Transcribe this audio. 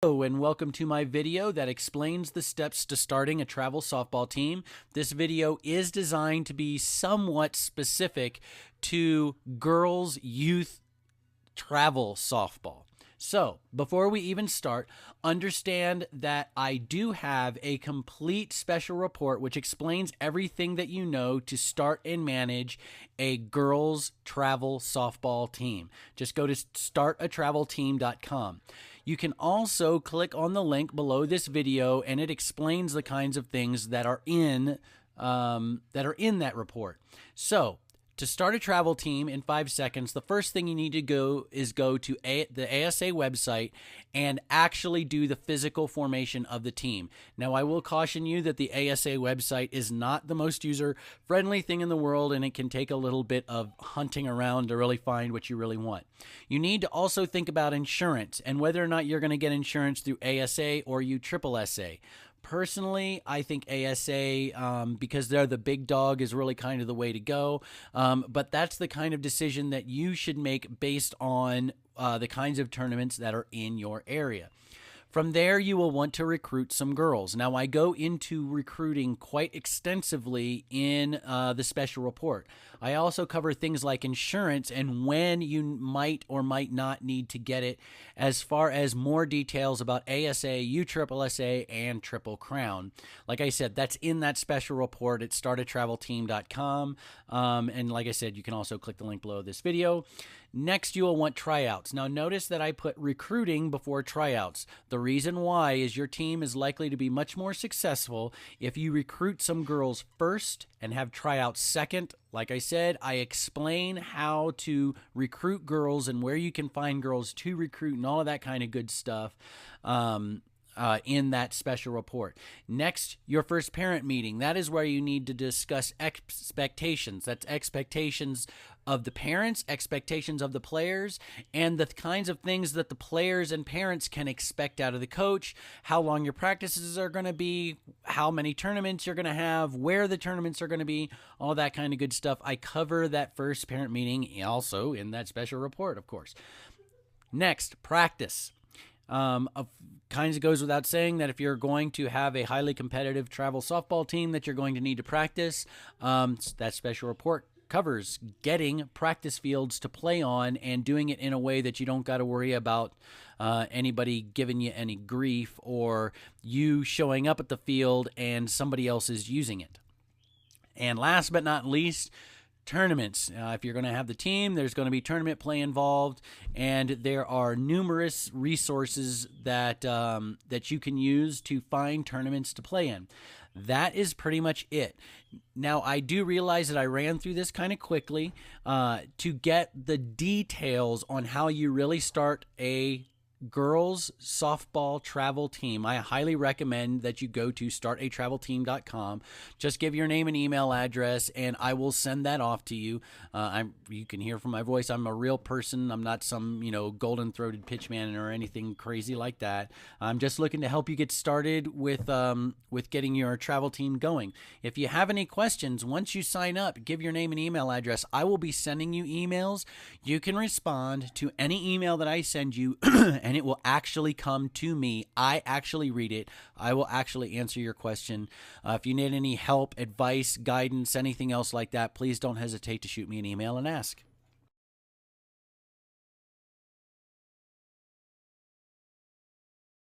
Hello and welcome to my video that explains the steps to starting a travel softball team. This video is designed to be somewhat specific to girls' youth travel softball. So, before we even start, understand that I do have a complete special report which explains everything that you know to start and manage a girls' travel softball team. Just go to startatravelteam.com. You can also click on the link below this video and it explains the kinds of things that are in that report. So, to start a travel team in 5 seconds, the first thing you need to go to the ASA website and actually do the physical formation of the team. Now, I will caution you that the ASA website is not the most user-friendly thing in the world, and it can take a little bit of hunting around to really find what you really want. You need to also think about insurance and whether or not you're going to get insurance through ASA or USSSA. Personally, I think ASA, because they're the big dog, is really kind of the way to go. But that's the kind of decision that you should make based on the kinds of tournaments that are in your area. From there, you will want to recruit some girls. Now, I go into recruiting quite extensively in the special report. I also cover things like insurance and when you might or might not need to get it, as far as more details about ASA, USSSA, and Triple Crown. Like I said, that's in that special report at startatravelteam.com. And like I said, you can also click the link below this video. Next, you will want tryouts. Now, notice that I put recruiting before tryouts. The reason why is your team is likely to be much more successful if you recruit some girls first and have tryouts second. Like I said, I explain how to recruit girls and where you can find girls to recruit and all of that kind of good stuff in that special report. Next, your first parent meeting. That is where you need to discuss expectations. That's expectations of the parents, expectations of the players, and the kinds of things that the players and parents can expect out of the coach, how long your practices are going to be, how many tournaments you're going to have, where the tournaments are going to be, all that kind of good stuff. I cover that first parent meeting also in that special report, of course. Next, practice. Kind of goes without saying that if you're going to have a highly competitive travel softball team that you're going to need to practice, that special report covers getting practice fields to play on and doing it in a way that you don't got to worry about anybody giving you any grief or you showing up at the field and somebody else is using it. And last but not least, tournaments. If you're going to have the team, there's going to be tournament play involved, and there are numerous resources that that you can use to find tournaments to play in. That is pretty much it. Now, I do realize that I ran through this kind of quickly to get the details on how you really start a girls softball travel team. I highly recommend that you go to startatravelteam.com. Just give your name and email address and I will send that off to you. You can hear from my voice, I'm a real person. I'm not some, golden-throated pitchman or anything crazy like that. I'm just looking to help you get started with getting your travel team going. If you have any questions, once you sign up, give your name and email address. I will be sending you emails. You can respond to any email that I send you and it will actually come to me. I actually read it. I will actually answer your question. If you need any help, advice, guidance, anything else like that, please don't hesitate to shoot me an email and ask.